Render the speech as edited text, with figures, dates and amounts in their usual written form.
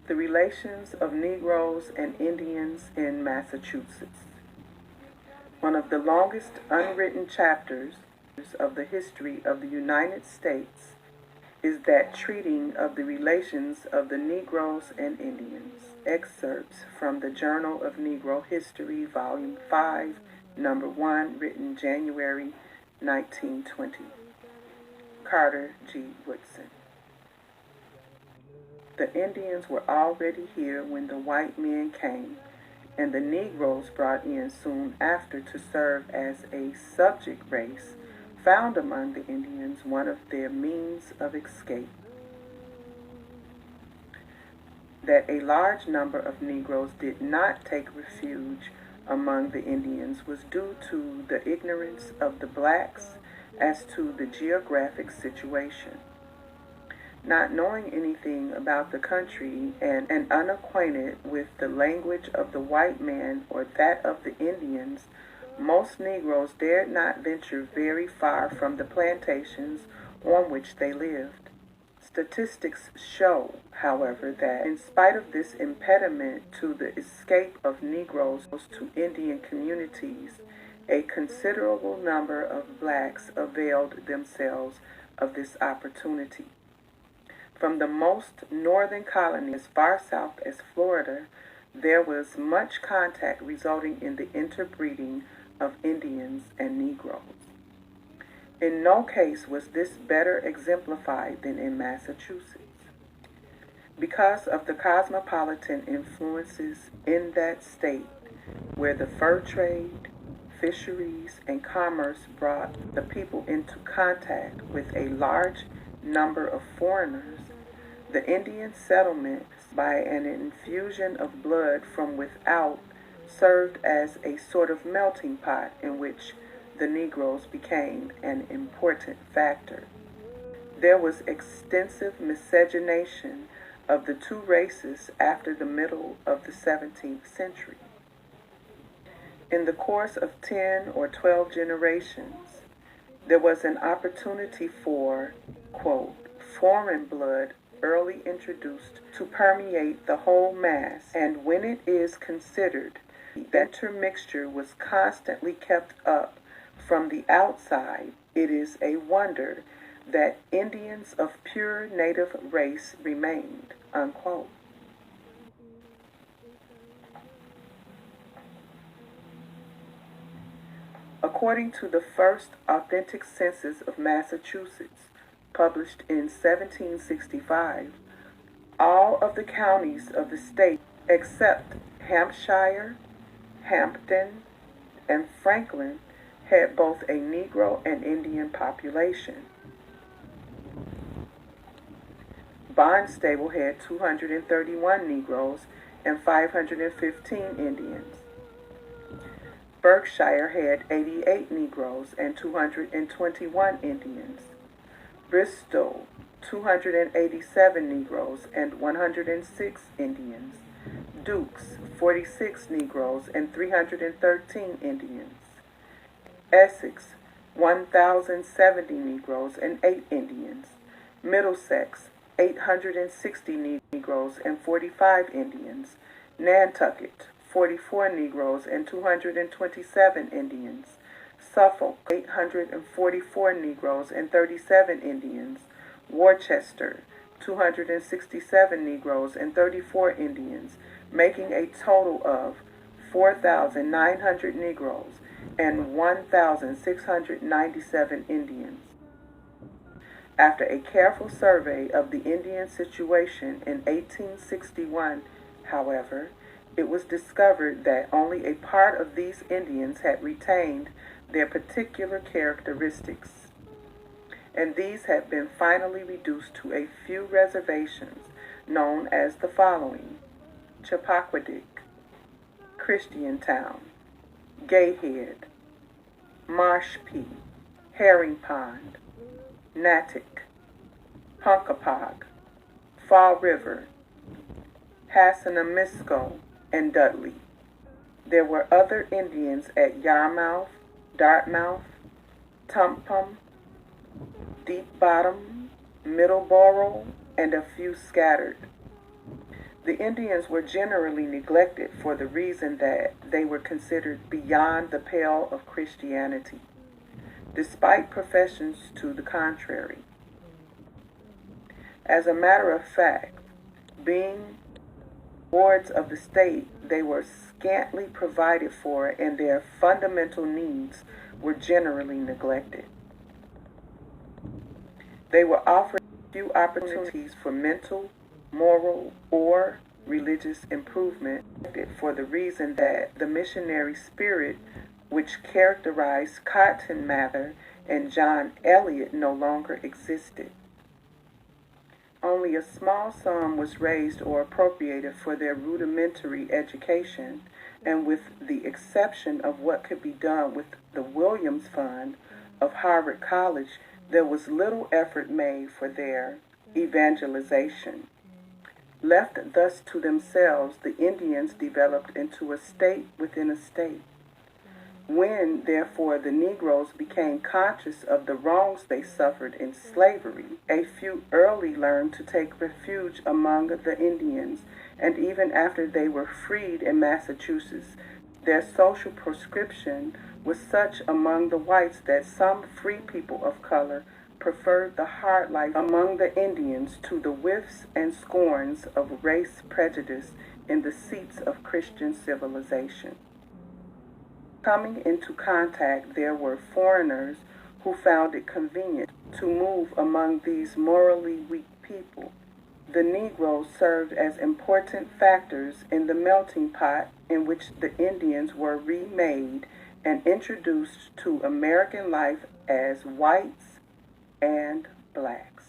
The Relations of Negroes and Indians in Massachusetts. One of the longest unwritten chapters of the history of the United States is that treating of the relations of the Negroes and Indians. Excerpts from the Journal of Negro History, Volume 5, Number 1, written January 1920. Carter G. Woodson. The Indians were already here when the white men came, and the Negroes brought in soon after to serve as a subject race, found among the Indians one of their means of escape. That a large number of Negroes did not take refuge among the Indians was due to the ignorance of the blacks as to the geographic situation. Not knowing anything about the country and unacquainted with the language of the white man or that of the Indians, most Negroes dared not venture very far from the plantations on which they lived. Statistics show, however, that in spite of this impediment to the escape of Negroes to Indian communities, a considerable number of blacks availed themselves of this opportunity. From the most northern colony as far south as Florida, there was much contact resulting in the interbreeding of Indians and Negroes. In no case was this better exemplified than in Massachusetts. Because of the cosmopolitan influences in that state, where the fur trade, fisheries, and commerce brought the people into contact with a large number of foreigners, the Indian settlements, by an infusion of blood from without, served as a sort of melting pot in which the Negroes became an important factor. There was extensive miscegenation of the two races after the middle of the 17th century. In the course of 10 or 12 generations, there was an opportunity for, quote, foreign blood early introduced to permeate the whole mass, and when it is considered the intermixture was constantly kept up from the outside, it is a wonder that Indians of pure native race remained, unquote. According to the first authentic census of Massachusetts, published in 1765, all of the counties of the state except Hampshire, Hampton, and Franklin had both a Negro and Indian population. Barnstable had 231 Negroes and 515 Indians. Berkshire had 88 Negroes and 221 Indians. Bristol, 287 Negroes and 106 Indians. Dukes, 46 Negroes and 313 Indians. Essex, 1,070 Negroes and 8 Indians. Middlesex, 860 Negroes and 45 Indians. Nantucket, 44 Negroes and 227 Indians. Suffolk, 844 Negroes and 37 Indians. Worcester, 267 Negroes and 34 Indians, making a total of 4,900 Negroes and 1,697 Indians. After a careful survey of the Indian situation in 1861, however, it was discovered that only a part of these Indians had retained their particular characteristics, and these had been finally reduced to a few reservations known as the following: Chappaquiddick, Christiantown, Gayhead, Marshpee, Herring Pond, Natick, Punkapog, Fall River, Hassanamisco, and Dudley. There were other Indians at Yarmouth, Dartmouth, Tumpum, Deep Bottom, Middleborough, and a few scattered. The Indians were generally neglected for the reason that they were considered beyond the pale of Christianity, despite professions to the contrary. As a matter of fact, being wards of the state, they were scantily provided for and their fundamental needs were generally neglected. They were offered few opportunities for mental, moral, or religious improvement for the reason that the missionary spirit which characterized Cotton Mather and John Eliot no longer existed. Only a small sum was raised or appropriated for their rudimentary education, and with the exception of what could be done with the Williams Fund of Harvard College, there was little effort made for their evangelization. Left thus to themselves, the Indians developed into a state within a state. When, therefore, the Negroes became conscious of the wrongs they suffered in slavery, a few early learned to take refuge among the Indians, and even after they were freed in Massachusetts, their social proscription was such among the whites that some free people of color preferred the hard life among the Indians to the whiffs and scorns of race prejudice in the seats of Christian civilization. Coming into contact, there were foreigners who found it convenient to move among these morally weak people. The Negroes served as important factors in the melting pot in which the Indians were remade and introduced to American life as whites and blacks.